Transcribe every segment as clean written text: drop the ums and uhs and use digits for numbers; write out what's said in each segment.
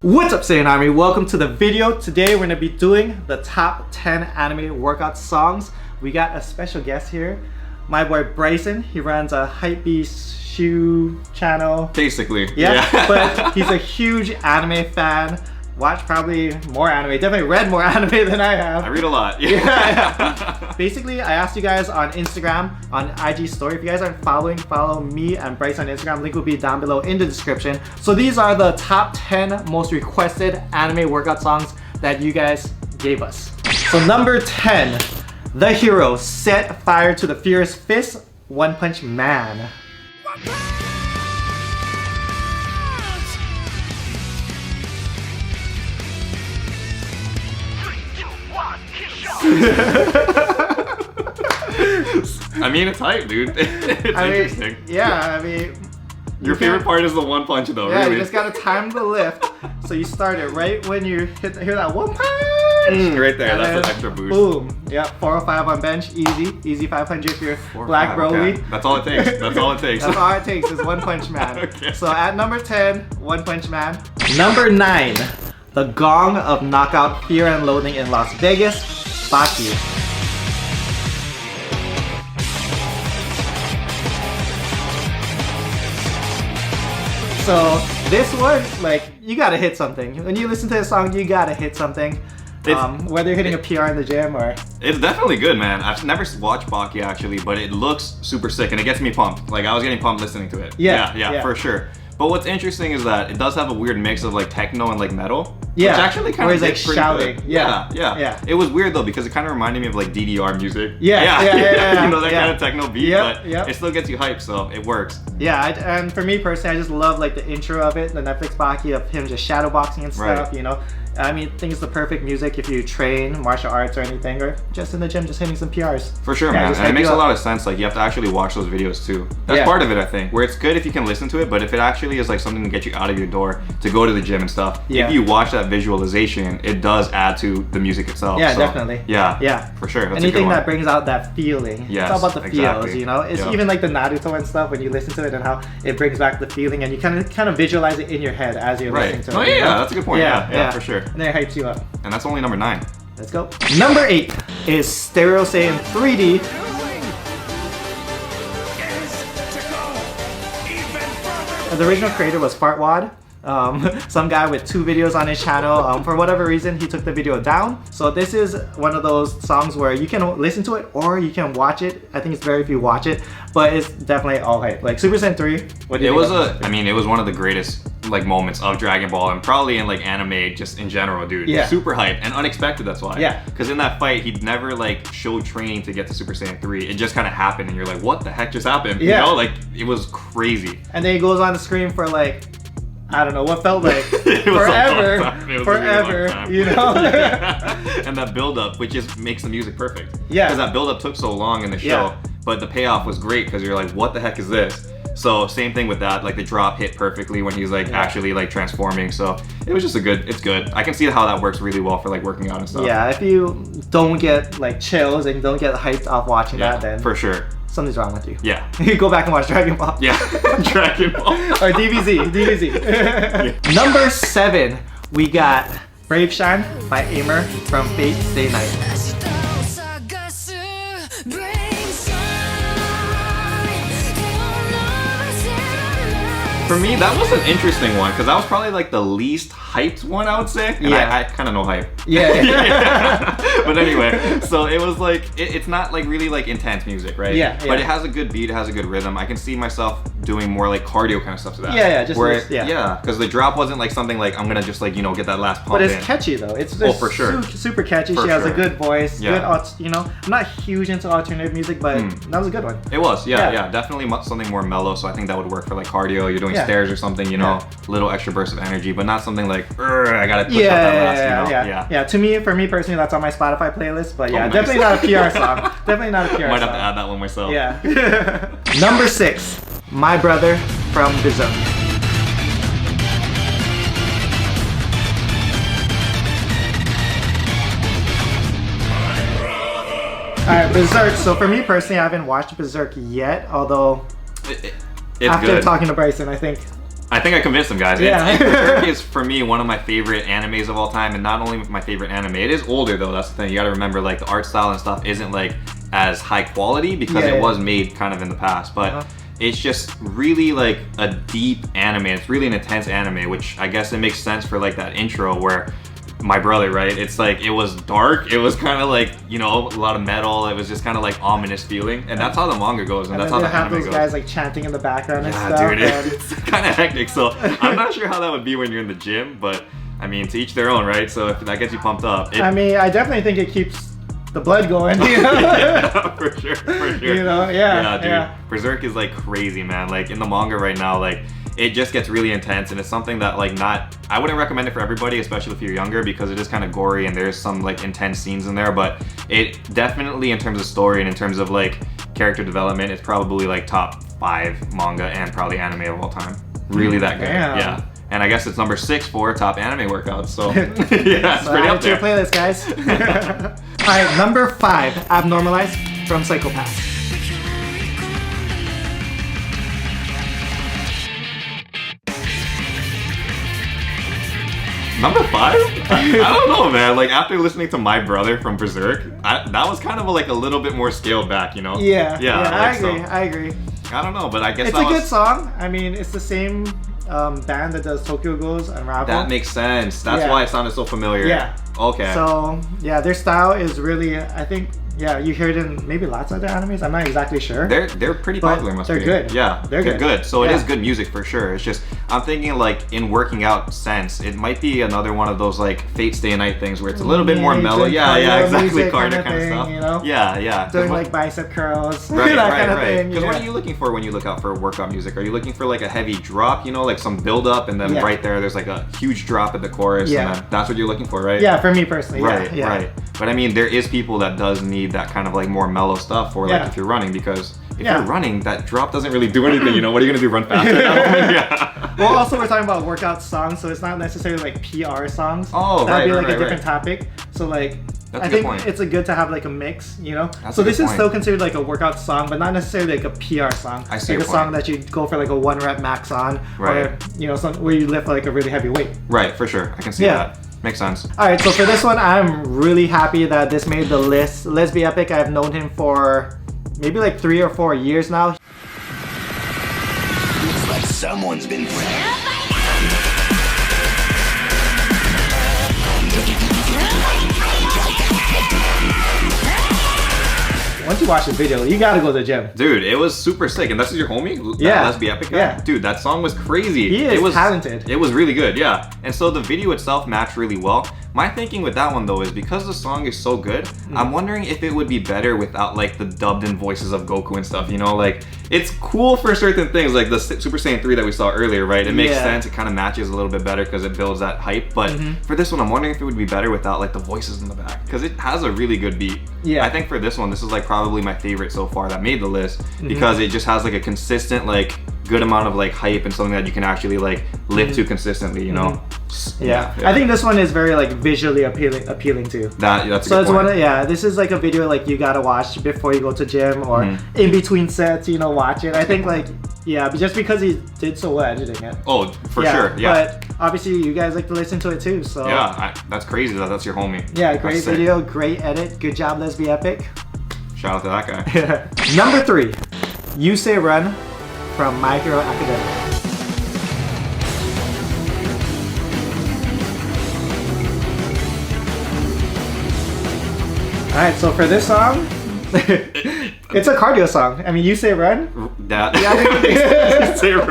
What's up, Saiyan Army? Welcome to the video. Today we're going to be doing the top 10 anime workout songs. We got a special guest here, my boy Bryson. He runs a Hypebeast shoe channel. Basically. Yeah. But he's a huge anime fan. Watched probably more anime. Definitely read more anime than I have. I read a lot. Yeah. Basically, I asked you guys on Instagram, on IG story. If you guys aren't following, follow me and Bryce on Instagram. Link will be down below in the description. So these are the top 10 most requested anime workout songs that you guys gave us. So number 10, The Hero, Set Fire to the Furious Fist, One Punch Man. I mean, it's hype, dude. It's interesting. Your favorite part is the one punch, though. Yeah, really. you just gotta time the lift. So you start it right when you hear that one punch. Right there, and that's then an extra boost. Boom. Yeah, 405 on bench, easy 500 if you're Black Broly. Okay. That's all it takes. That's all it takes. That's all it takes is One Punch Man. Okay. So at number 10, One Punch Man. Number 9, the Gong of Knockout, Fear and Loathing in Las Vegas, Baki. So this one, like, you gotta hit something. When you listen to this song, you gotta hit something. Whether you're hitting a PR in the gym or... It's definitely good, man. I've never watched Baki actually, but it looks super sick and it gets me pumped. Like, I was getting pumped listening to it. Yeah, for sure. But what's interesting is that it does have a weird mix of like techno and like metal. Yeah, which actually kind of like shouting. Good. Yeah. It was weird though because it kind of reminded me of like DDR music. Yeah. You know, that kind of techno beat, but it still gets you hyped, so it works. Yeah, and for me personally, I just love like the intro of it, the Netflix Baki of him just shadowboxing and stuff, right. You know. I mean, I think it's the perfect music if you train martial arts or anything, or just in the gym, just hitting some PRs. For sure, man. And it makes a lot of sense. Like, you have to actually watch those videos too. That's part of it, I think. Where it's good if you can listen to it, but if it actually is like something to get you out of your door to go to the gym and stuff, if you watch that visualization, it does add to the music itself. Yeah, definitely. Yeah, for sure. That's anything that brings out that feeling. Yes, it's all about the feels, you know. It's even like the Naruto and stuff when you listen to it and how it brings back the feeling, and you kind of visualize it in your head as you're listening to it. Oh yeah, that's a good point. Yeah, for sure. And then it hypes you up. And that's only number 9. Let's go. Number 8 is Stereo Saiyan 3D. The original creator was Fartwad. Some guy with 2 videos on his channel. For whatever reason, he took the video down. So this is one of those songs where you can listen to it or you can watch it. I think it's better if you watch it, but it's definitely all hype. Like Super Saiyan 3. What do you think? It was one of the greatest like moments of Dragon Ball and probably in like anime just in general, dude. Yeah. Super hype and unexpected, that's why. Yeah. Because in that fight, he'd never like showed training to get to Super Saiyan 3. It just kind of happened and you're like, what the heck just happened? Yeah. You know, like it was crazy. And then he goes on the screen for like, I don't know what felt like forever, you know. And that build up, which just makes the music perfect. Yeah. Because that build up took so long in the show, but the payoff was great because you're like, what the heck is this? So same thing with that, like the drop hit perfectly when he's like actually like transforming. So it was just it's good. I can see how that works really well for like working out and stuff. Yeah, if you don't get like chills and don't get hyped off watching that, then for sure. Something's wrong with you. Yeah. You go back and watch Dragon Ball. Yeah. Dragon Ball. Or DBZ. Number 7, we got Brave Shine by Aimer from Fate Stay Night. For me, that was an interesting one because that was probably like the least hyped one, I would say. And I kind of know hype. Yeah. But anyway, so it was like, it's not like really like intense music, right? Yeah. But it has a good beat, it has a good rhythm. I can see myself doing more like cardio kind of stuff to that. Yeah, because the drop wasn't like something like I'm gonna just like, you know, get that last pump But it's in. Catchy though. It's for sure. Super catchy. She has a good voice. Good, you know, I'm not huge into alternative music, but that was a good one. It was, yeah. Definitely something more mellow. So I think that would work for like cardio. You're doing stairs or something, you know, little extra burst of energy, but not something like, I gotta push out that last, you know? Yeah. For me personally, that's on my Spotify playlist, but definitely not a PR song. Definitely not a PR song. Might have to add that one myself. Yeah. Number 6, My Brother from Berserk. Alright, Berserk. So for me personally, I haven't watched Berserk yet, although It's after good. talking to Bryson, I think I think I convinced them, guys. Yeah. Berserk is, for me, one of my favorite animes of all time, and not only my favorite anime. It is older, though. That's the thing. You gotta remember, like, the art style and stuff isn't, like, as high quality because it was made kind of in the past. But it's just really, like, a deep anime. It's really an intense anime, which I guess it makes sense for, like, that intro where my brother, right? It's like, it was dark. It was kind of like, you know, a lot of metal. It was just kind of like ominous feeling. And that's how the manga goes. And that's how the anime goes. Those guys like chanting in the background and stuff. Yeah, dude, it's kind of hectic. So I'm not sure how that would be when you're in the gym, but I mean, to each their own, right? So if that gets you pumped up. I mean, I definitely think it keeps the blood going. You know? Yeah, for sure, for sure. You know, yeah, dude. Berserk is like crazy, man. Like in the manga right now, like it just gets really intense, and it's something that like I wouldn't recommend it for everybody, especially if you're younger, because it is kind of gory and there's some like intense scenes in there. But it definitely, in terms of story and in terms of like character development, it's probably like top 5 manga and probably anime of all time. Really that good. Damn. Yeah. And I guess it's number 6 for top anime workouts. So yeah, it's pretty up there. Your playlist, guys. All right, number 5, Abnormalized from Psychopath. Number 5? I don't know, man. Like after listening to My Brother from Berserk, that was kind of like a little bit more scaled back, you know? Yeah, I agree. So. I agree. I don't know, but I guess it's a good song. I mean, it's the same band that does Tokyo Ghoul's Unravel. That makes sense. That's why it sounded so familiar. Yeah. Okay. So yeah, their style is really, I think, yeah, you hear it in maybe lots of other animes. I'm not exactly sure. They're pretty popular, must be. They're good. Yeah, they're good. So it is good music for sure. It's just, I'm thinking like in working out sense, it might be another one of those like Fate Stay Night things where it's a little bit more mellow. Yeah, exactly. Cardio kind of stuff. You know? Yeah. Doing like bicep curls. Right, that right. kind of thing. Because what are you looking for when you look out for workout music? Are you looking for like a heavy drop, you know, like some build up, and then right there's like a huge drop at the chorus, and then that's what you're looking for, right? Yeah, for me personally. Right. But I mean, there is people that does need that kind of like more mellow stuff for like if you're running, because if you're running, that drop doesn't really do anything, you know? What are you gonna do, run faster? Yeah. Well, also we're talking about workout songs, so it's not necessarily like PR songs. Oh, that'd be like a different topic. So like, I think it's good to have like a mix, you know? So this is still considered like a workout song, but not necessarily like a PR song. I see like your a song that you go for like a 1 rep max on, or you know, where you lift like a really heavy weight. Right, for sure. I can see that. Makes sense. Alright, so for this one, I'm really happy that this made the list. Let's Be Epic, I've known him for maybe like 3 or 4 years now. Looks like someone's been Once you watch the video, you gotta go to the gym. Dude, it was super sick. And this is your homie? Yeah. Let's Be Epic guy? Yeah. Dude, that song was crazy. He is talented. It was really good, yeah. And so the video itself matched really well. My thinking with that one though is because the song is so good, I'm wondering if it would be better without like the dubbed in voices of Goku and stuff, you know? Like, it's cool for certain things, like the Super Saiyan 3 that we saw earlier, right? It makes sense, it kind of matches a little bit better because it builds that hype. But for this one, I'm wondering if it would be better without like the voices in the back, because it has a really good beat. Yeah. I think for this one, this is like probably my favorite so far that made the list, because it just has like a consistent, like, good amount of like hype and something that you can actually like live to consistently, you know? Yeah. I think this one is very like visually appealing too. That's a so good it's point. one of, this is like a video like you gotta watch before you go to gym or in between sets, you know, watch it. I think like, just because he did so well editing it. Oh, for sure, yeah. But obviously you guys like to listen to it too, so. Yeah, that's crazy that that's your homie. Yeah, great video, great edit, good job, Let's Be Epic. Shout out to that guy. Number 3, You Say Run from My Hero Academia. Alright, so for this song, it's a cardio song. I mean, You Say Run. That You Say Run.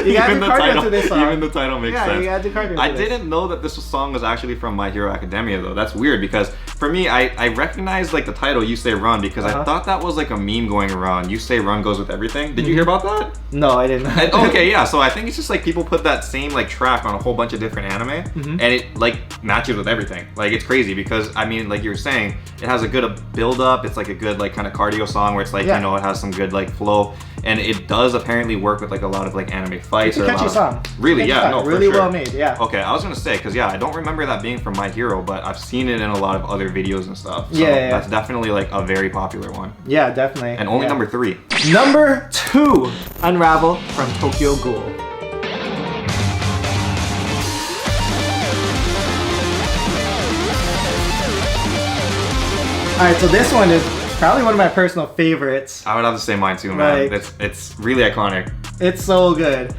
You gotta do cardio to this song. Even the title makes sense. Yeah, you gotta do cardio to I this. didn't know that this song was actually from My Hero Academia though. That's weird, because for me, I recognized like the title You Say Run because I thought that was like a meme going around. You Say Run goes with everything. Did you hear about that? No, I didn't. Okay, yeah. So I think it's just like people put that same like track on a whole bunch of different anime, and it like matches with everything. Like it's crazy because I mean, like you were saying, it has a good build up. It's like a good like kind of cardio song where it's like you know it has some good like flow, and it does apparently work with like a lot of like anime fights. It's a catchy song. Really, no, really for sure. well made. Yeah. Okay, I was gonna say because I don't remember that being from My Hero, but I've seen it in a lot of other videos and stuff. So that's definitely like a very popular one. Yeah, definitely. And only number 3. Number 2, Unravel from Tokyo Ghoul. Alright, so this one is probably one of my personal favorites. I would have to say mine too, man. Like, it's really iconic. It's so good.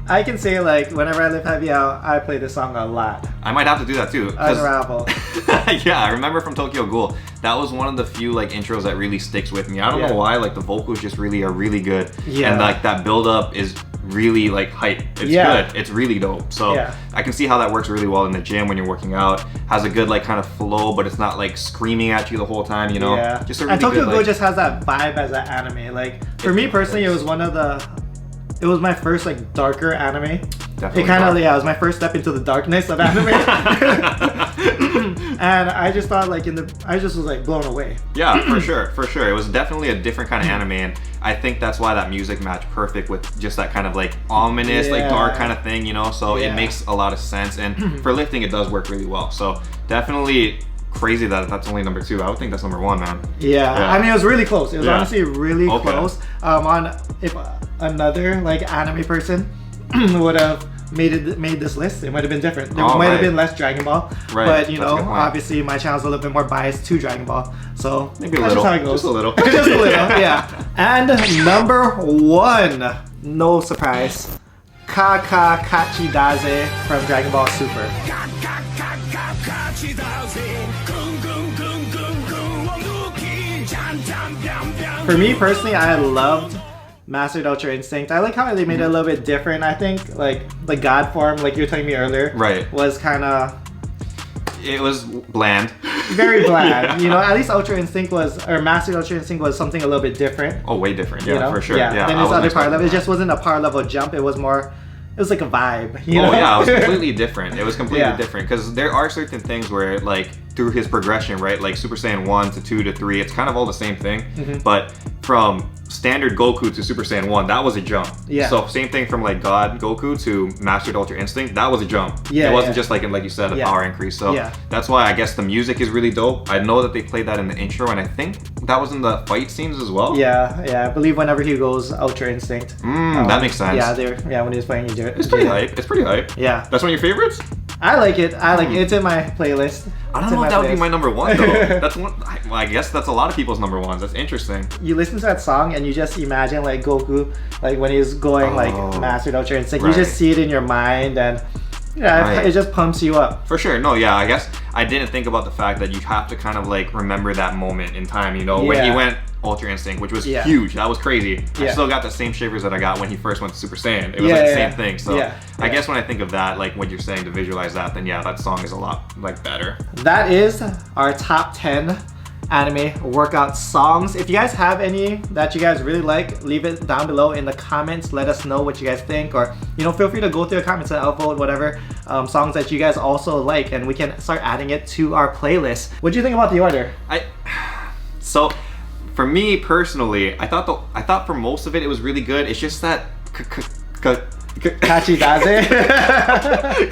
I can say like whenever I live heavy out, I play this song a lot. I might have to do that too. Unravel. Yeah, I remember from Tokyo Ghoul. That was one of the few like intros that really sticks with me. I don't know why. Like the vocals just really are really good. Yeah. And like that build up is really like hype. It's good. It's really dope. So I can see how that works really well in the gym when you're working out. Has a good like kind of flow, but it's not like screaming at you the whole time, you know? Yeah. Just a really and Tokyo good, Ghoul just has that vibe as an anime. Like for me personally, it was it was my first like darker anime. Definitely it kind of, it was my first step into the darkness of anime. And I just thought like I just was like blown away. Yeah, for sure. It was definitely a different kind of anime, and I think that's why that music matched perfect with just that kind of like ominous, like dark kind of thing, you know? So it makes a lot of sense, and for lifting it does work really well. So definitely crazy that that's only number 2. I would think that's number 1, man. Yeah. I mean it was really close. It was honestly really close. If another like anime person would have made this list, it might have been different. There might have been less Dragon Ball, but you know, obviously my channel's a little bit more biased to Dragon Ball, so maybe a little. Just how it goes. Just a little. Just a little, yeah. And number 1, no surprise, Kaka Kachi Daze from Dragon Ball Super. For me personally, I loved Mastered Ultra Instinct. I like how they made it a little bit different. I think like the God form, like you were telling me earlier, was kind of... It was bland. Very bland. You know, at least Ultra Instinct or Mastered Ultra Instinct was something a little bit different. Oh, way different. Yeah, you know? for sure. Yeah. Then his other power level, it just wasn't a power level jump. It was more... It was like a vibe. You know? Yeah, it was completely different. It was completely different because there are certain things where like through his progression, right? Like Super Saiyan 1 to 2 to 3, it's kind of all the same thing. But from standard Goku to Super Saiyan 1, that was a jump. Yeah. So same thing from like God Goku to Mastered Ultra Instinct, that was a jump. Yeah. It wasn't just like you said, a power increase. So that's why I guess the music is really dope. I know that they played that in the intro, and I think that was in the fight scenes as well. Yeah. I believe whenever he goes Ultra Instinct. That makes sense. Yeah, when he was playing, it's pretty hype. It's pretty hype. Yeah. That's one of your favorites? I like it. It's in my playlist. I don't know if that would be my number 1 though. That's one. Well, I guess that's a lot of people's number 1s. That's interesting. You listen to that song and you just imagine like Goku, like when he's going like Mastered Ultra Instinct. You just see it in your mind, and it just pumps you up. For sure. No, yeah. I guess I didn't think about the fact that you have to kind of like remember that moment in time. You know, when he went Ultra Instinct, which was huge. That was crazy. I still got the same shivers that I got when he first went to Super Saiyan. It was like the same thing. So I guess when I think of that, like what you're saying to visualize that, then yeah, that song is a lot like better. That is our top 10 anime workout songs. If you guys have any that you guys really like, leave it down below in the comments. Let us know what you guys think, or you know, feel free to go through the comments and upvote whatever songs that you guys also like, and we can start adding it to our playlist. What do you think about the order? So for me personally, I thought for most of it was really good. It's just that Kachi Daze.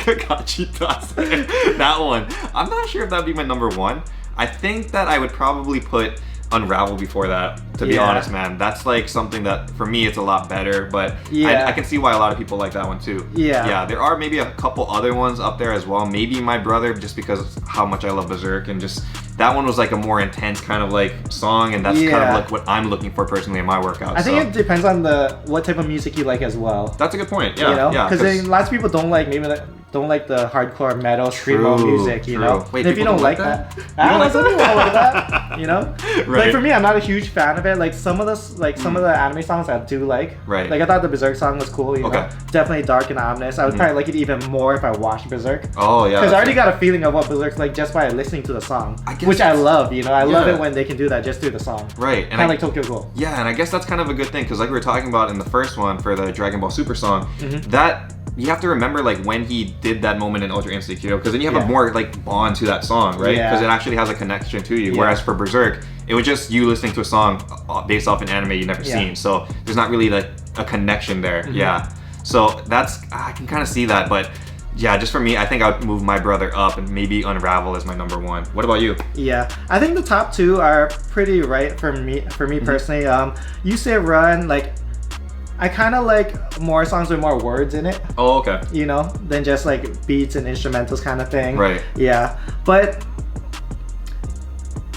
Kachi Daze. That one. I'm not sure if that'd be my number 1. I think that I would probably put Unravel before that, to be honest, man. That's like something that for me it's a lot better, but I can see why a lot of people like that one too. Yeah, there are maybe a couple other ones up there as well. Maybe My Brother, just because how much I love Berserk, and just that one was like a more intense kind of like song, and that's kind of like what I'm looking for personally in my workouts. I think it depends on what type of music you like as well. That's a good point. Yeah, because lots of people don't like the hardcore metal screamo music, you know. Wait, if you don't like that, some people don't like that, you know. Like for me, I'm not a huge fan of it. Like some of the anime songs I do like. Right. Like I thought the Berserk song was cool. You know? Definitely dark and ominous. I would probably like it even more if I watched Berserk. Oh yeah. Because I already got a feeling of what Berserk's like just by listening to the song, which I love. You know, I love it when they can do that just through the song. Right. Kind of like Tokyo Ghoul. Yeah, and I guess that's kind of a good thing, because like we were talking about in the first one for the Dragon Ball Super song, that you have to remember like when he did that moment in Ultra Instinct, you know, because then you have a more like bond to that song, right? Because it actually has a connection to you. Whereas for Berserk, it was just you listening to a song based off an anime you've never seen, so there's not really like a connection there. Yeah, so that's, I can kind of see that, but yeah, just for me, I think I would move My Brother up, and maybe Unravel is my number 1. What about you? Yeah, I think the top 2 are pretty right for me personally. You Say Run, like I kind of like more songs with more words in it. Oh, okay. You know, than just like beats and instrumentals kind of thing. Right. Yeah, but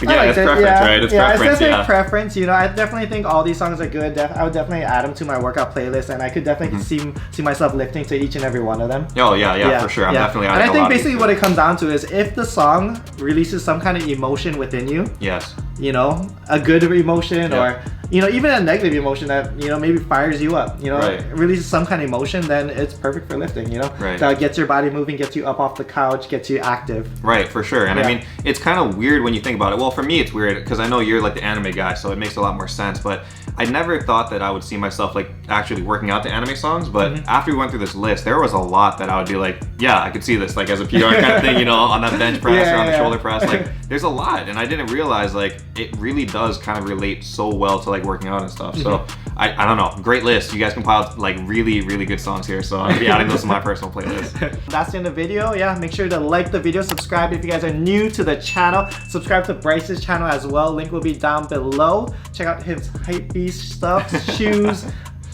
Yeah, it's preference, right? It's preference, it's definitely preference. You know, I definitely think all these songs are good. I would definitely add them to my workout playlist, and I could definitely see myself lifting to each and every one of them. Oh yeah, for sure. I'm definitely adding And I think basically what it comes down to is if the song releases some kind of emotion within you. Yes. You know, a good emotion or, you know, even a negative emotion that, you know, maybe fires you up, you know, releases some kind of emotion, then it's perfect for lifting, you know? That gets your body moving, gets you up off the couch, gets you active. Right, for sure. And I mean, it's kind of weird when you think about it. Well, for me, it's weird because I know you're like the anime guy, so it makes a lot more sense. But I never thought that I would see myself like actually working out to anime songs. But after we went through this list, there was a lot that I would be like, yeah, I could see this like as a PR kind of thing, you know, on that bench press or on the shoulder press. Like, there's a lot. And I didn't realize like it really does kind of relate so well to like working out and stuff. So I don't know, great list. You guys compiled like really good songs here, so I'm gonna be adding those to my personal playlist. That's the end of the video. Yeah, make sure to like the video, subscribe if you guys are new to the channel, subscribe to Bryce's channel as well. Link will be down below. Check out his hype beast stuff, shoes,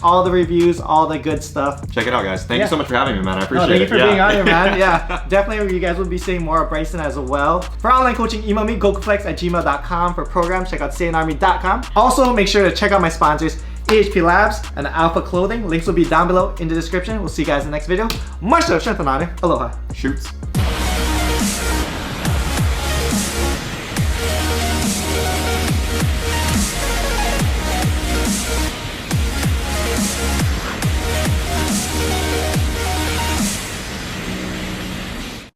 all the reviews, all the good stuff. Check it out, guys. Thank you so much for having me, man. I appreciate it. Thank you for being on here, man. Yeah, definitely you guys will be seeing more of Bryson as well. For online coaching, email me, gokuflex@gmail.com. For programs, check out SatanArmy.com. Also, make sure to check out my sponsors, EHP Labs and Alpha Clothing. Links will be down below in the description. We'll see you guys in the next video. Much love, strength and honor. Aloha. Shoots.